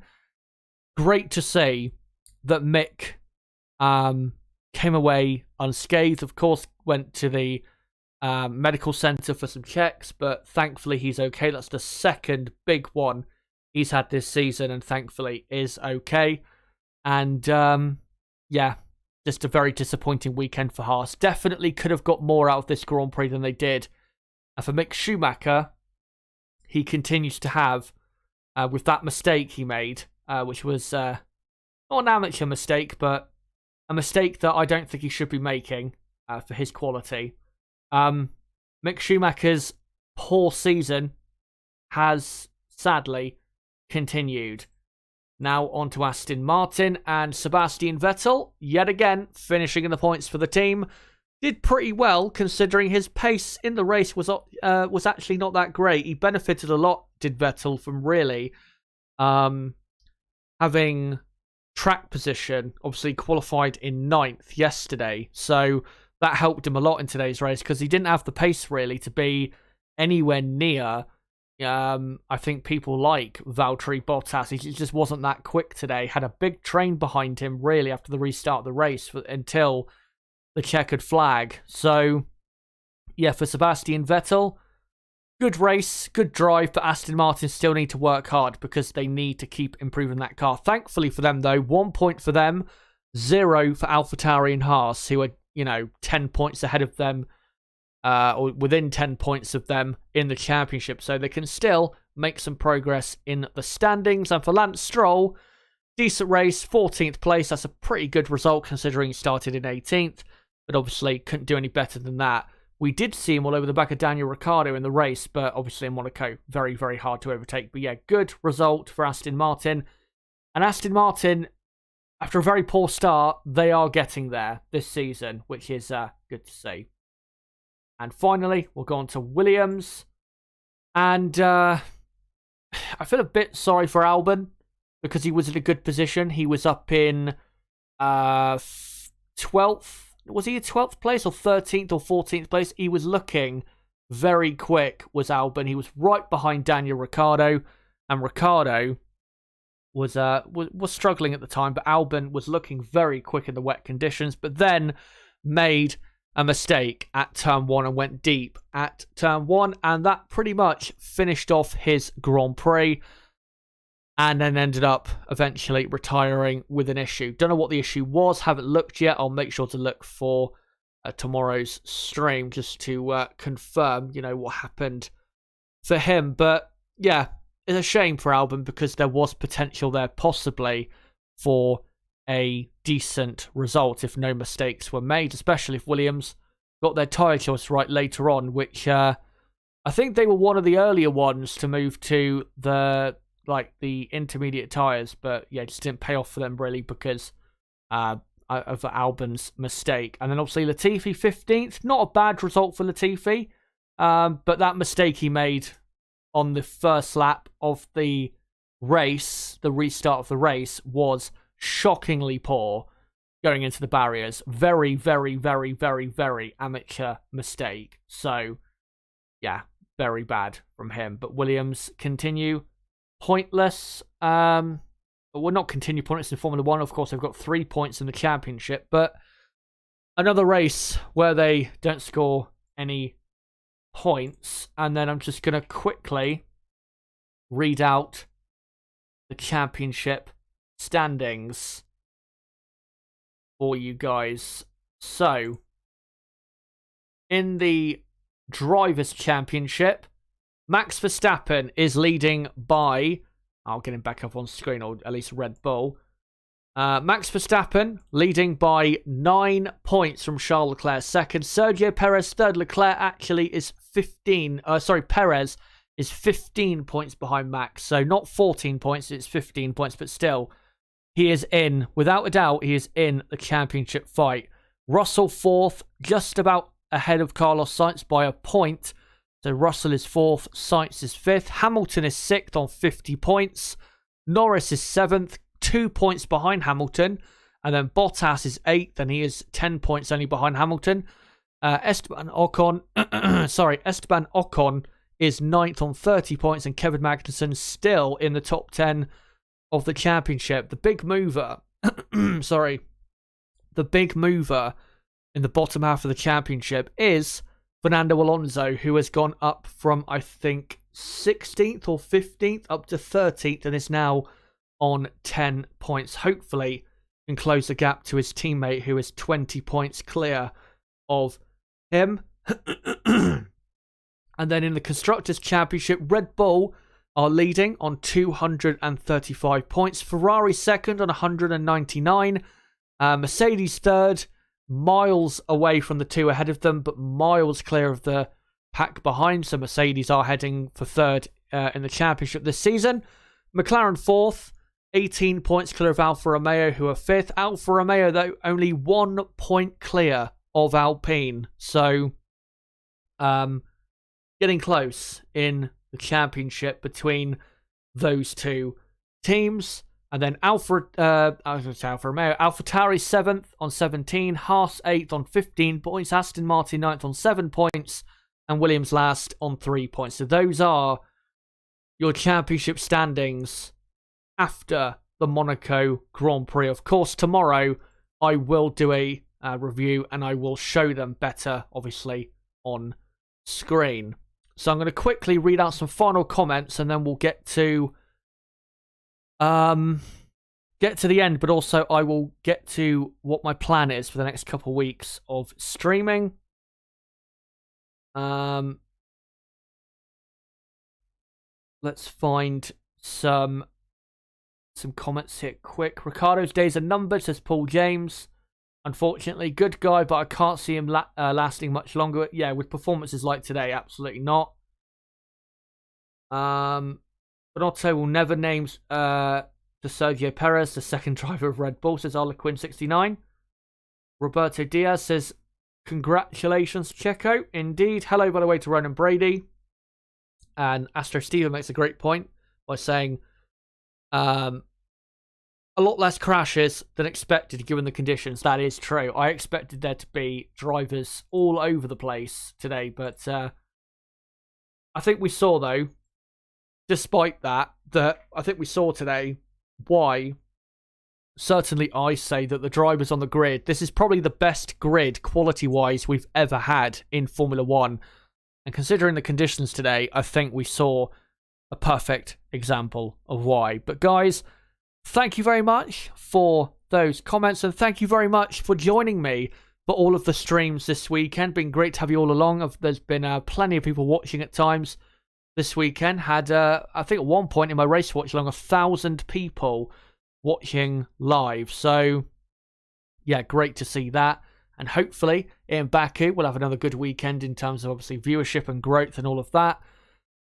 S1: Great to see that Mick came away unscathed. Of course, went to the medical centre for some checks, but thankfully he's okay. That's the second big one he's had this season, and thankfully is okay. And just a very disappointing weekend for Haas. Definitely could have got more out of this Grand Prix than they did. And for Mick Schumacher, he continues to have, with that mistake he made, which was not an amateur mistake, but a mistake that I don't think he should be making for his quality. Mick Schumacher's poor season has sadly continued. Now on to Aston Martin and Sebastian Vettel, yet again finishing in the points for the team. Did pretty well considering his pace in the race was actually not that great. He benefited a lot, did Vettel, from really having track position. Obviously qualified in 9th yesterday, so that helped him a lot in today's race because he didn't have the pace really to be anywhere near, I think, people like Valtteri Bottas. He just wasn't that quick today. Had a big train behind him really after the restart of the race until the checkered flag. So, yeah, for Sebastian Vettel, good race, good drive, but Aston Martin still need to work hard because they need to keep improving that car. Thankfully for them, though, 1 point for them, 0 for AlphaTauri and Haas, who are 10 points ahead of them, or within 10 points of them in the championship. So they can still make some progress in the standings. And for Lance Stroll, decent race, 14th place. That's a pretty good result considering he started in 18th, but obviously couldn't do any better than that. We did see him all over the back of Daniel Ricciardo in the race, but obviously in Monaco, very, very hard to overtake. But yeah, good result for Aston Martin. And Aston Martin, after a very poor start, they are getting there this season, which is good to see. And finally, we'll go on to Williams. And I feel a bit sorry for Albon because he was in a good position. He was up in 12th. Was he in 12th place or 13th or 14th place? He was looking very quick, was Albon. He was right behind Daniel Ricciardo. And Ricciardo was struggling at the time, but Albon was looking very quick in the wet conditions, but then made a mistake at turn 1 and went deep at turn 1, and that pretty much finished off his Grand Prix, and then ended up eventually retiring with an issue. Don't know what the issue was, haven't looked yet. I'll make sure to look for tomorrow's stream just to confirm, what happened for him. But yeah, it's a shame for Albon because there was potential there possibly for a decent result if no mistakes were made, especially if Williams got their tyre choice right later on, which I think they were one of the earlier ones to move to the intermediate tyres, but yeah, it just didn't pay off for them really because of Albon's mistake. And then obviously Latifi 15th, not a bad result for Latifi, but that mistake he made on the first lap of the race, the restart of the race, was shockingly poor going into the barriers. Very, very, very, very, very amateur mistake. So, yeah, very bad from him. But Williams continue pointless. Well, not continue pointless in Formula 1. Of course, they've got 3 points in the championship. But another race where they don't score any points. And then I'm just going to quickly read out the championship standings for you guys. So, in the Drivers' Championship, Max Verstappen is leading by, I'll get him back up on screen, or at least Red Bull. Max Verstappen leading by 9 points from Charles Leclerc second. Sergio Perez third. Leclerc actually is Perez is 15 points behind Max. So not 14 points, it's 15 points, but still, he is in, without a doubt, he is in the championship fight. Russell fourth, just about ahead of Carlos Sainz by a point. So Russell is fourth, Sainz is fifth. Hamilton is sixth on 50 points. Norris is seventh, 2 points behind Hamilton. And then Bottas is eighth, and he is 10 points only behind Hamilton. Esteban Ocon is ninth on 30 points, and Kevin Magnussen still in the top 10 of the championship. The big mover, the big mover in the bottom half of the championship is Fernando Alonso, who has gone up from, I think, 16th or 15th up to 13th and is now on 10 points. Hopefully, can close the gap to his teammate, who is 20 points clear of him. And then in the Constructors' Championship, Red Bull are leading on 235 points. Ferrari second on 199. Mercedes third, miles away from the two ahead of them, but miles clear of the pack behind. So Mercedes are heading for third in the championship this season. McLaren fourth, 18 points clear of Alfa Romeo, who are fifth. Alfa Romeo, though, only 1 point clear of Alpine. So, getting close in the championship between those two teams. And then Alfa Romeo, AlphaTauri 7th on 17, Haas 8th on 15 points, Aston Martin 9th on 7 points, and Williams last on 3 points. So those are your championship standings after the Monaco Grand Prix. Of course, tomorrow I will do a review and I will show them better, obviously, on screen. So I'm going to quickly read out some final comments and then we'll get to the end, but also I will get to what my plan is for the next couple of weeks of streaming. Let's find some comments here quick. Ricardo's days are numbered, says Paul James. Unfortunately, good guy, but I can't see him lasting much longer. Yeah, with performances like today, absolutely not. Bonotto will never name to Sergio Perez, the second driver of Red Bull, says Arlequin69. Roberto Diaz says, congratulations, Checo. Indeed. Hello, by the way, to Ronan Brady. And Astro Steven makes a great point by saying a lot less crashes than expected given the conditions. That is true. I expected there to be drivers all over the place today, but I think we saw, though, despite that I think we saw today why certainly I say that the drivers on the grid, this is probably the best grid quality-wise we've ever had in Formula 1. And considering the conditions today, I think we saw a perfect example of why. But guys, thank you very much for those comments, and thank you very much for joining me for all of the streams this weekend. Been great to have you all along. There's been plenty of people watching at times. this weekend. Had, I think at one point in my race watch along, 1,000 people watching live. So, yeah, great to see that. And hopefully in Baku, we'll have another good weekend in terms of obviously viewership and growth and all of that.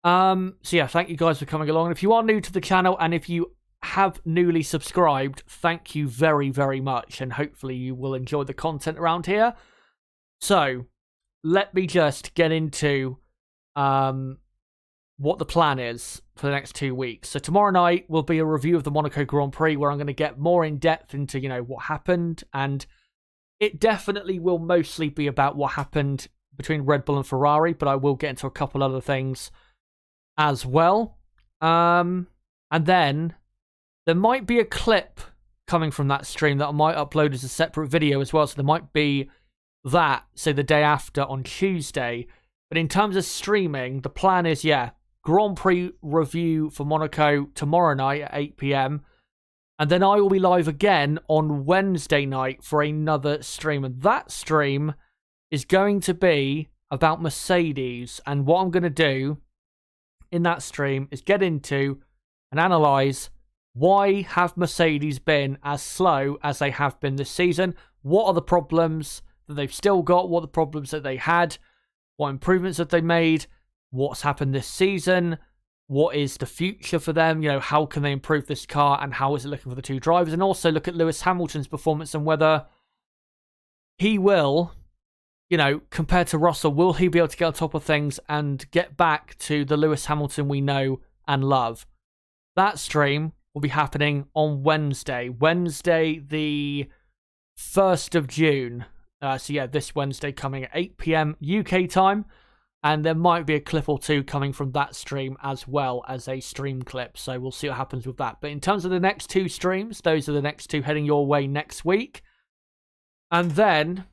S1: So yeah, thank you guys for coming along. And if you are new to the channel and if you have newly subscribed, thank you very, very much. And hopefully you will enjoy the content around here. So let me just get into what the plan is for the next 2 weeks. So tomorrow night will be a review of the Monaco Grand Prix where I'm going to get more in depth into, you know, what happened. And it definitely will mostly be about what happened between Red Bull and Ferrari, but I will get into a couple other things as well. And then there might be a clip coming from that stream that I might upload as a separate video as well. So there might be that, say, the day after on Tuesday. But in terms of streaming, the plan is, yeah, Grand Prix review for Monaco tomorrow night at 8 p.m. And then I will be live again on Wednesday night for another stream. And that stream is going to be about Mercedes. And what I'm going to do in that stream is get into and analyse why have Mercedes been as slow as they have been this season? What are the problems that they've still got? What are the problems that they had? What improvements have they made? What's happened this season? What is the future for them? You know, how can they improve this car and how is it looking for the two drivers? And also look at Lewis Hamilton's performance and whether he will, you know, compared to Russell, will he be able to get on top of things and get back to the Lewis Hamilton we know and love? That stream will be happening on Wednesday the 1st of June. So yeah, this Wednesday coming at 8 p.m. UK time. And there might be a clip or two coming from that stream as well as a stream clip. So we'll see what happens with that. But in terms of the next 2 streams, those are the next 2 heading your way next week. And then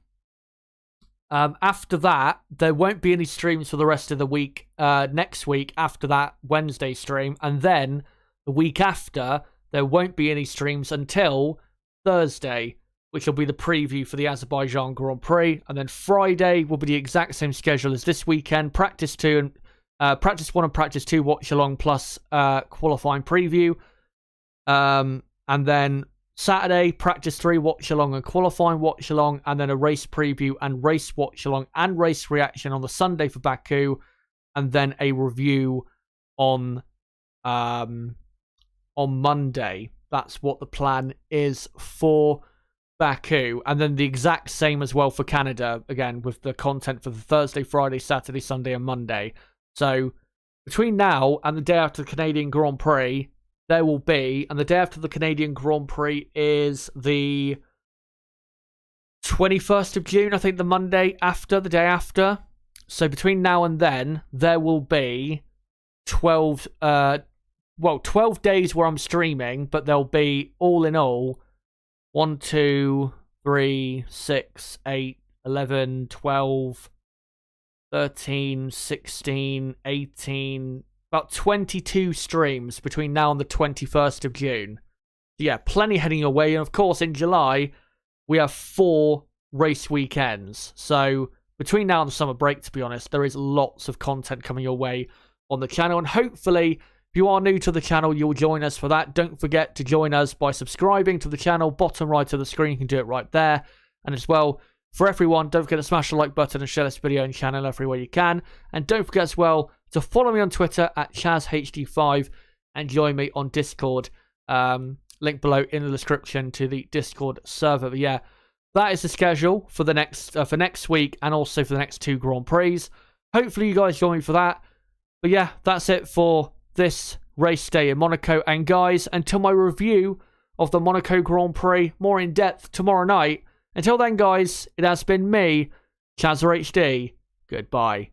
S1: after that, there won't be any streams for the rest of the week next week after that Wednesday stream. And then the week after, there won't be any streams until Thursday, which will be the preview for the Azerbaijan Grand Prix. And then Friday will be the exact same schedule as this weekend. Practice 1 and Practice 2 watch along plus qualifying preview. And then Saturday, Practice 3 watch along and qualifying watch along. And then a race preview and race watch along and race reaction on the Sunday for Baku. And then a review on Monday. That's what the plan is for Baku. And then the exact same as well for Canada, again, with the content for the Thursday, Friday, Saturday, Sunday, and Monday. So between now and the day after the Canadian Grand Prix, there will be, and the day after the Canadian Grand Prix is the 21st of June, I think the Monday after, the day after. So between now and then, there will be 12 days where I'm streaming, but there'll be, all in all, 1, 2, 3, 6, 8, 11, 12, 13, 16, 18, about 22 streams between now and the 21st of June. Yeah, plenty heading your way. And of course, in July, we have 4 race weekends. So between now and the summer break, to be honest, there is lots of content coming your way on the channel. And hopefully, if you are new to the channel, you'll join us for that. Don't forget to join us by subscribing to the channel. Bottom right of the screen, you can do it right there. And as well, for everyone, don't forget to smash the like button and share this video and channel everywhere you can. And don't forget as well to follow me on Twitter at ChazHD5 and join me on Discord. Link below in the description to the Discord server. But yeah, that is the schedule for the next week and also for the next 2 Grand Prix. Hopefully you guys join me for that. But yeah, that's it for this race day in Monaco. And guys, until my review of the Monaco Grand Prix more in depth tomorrow night, until then guys, it has been me, ChazHD. Goodbye.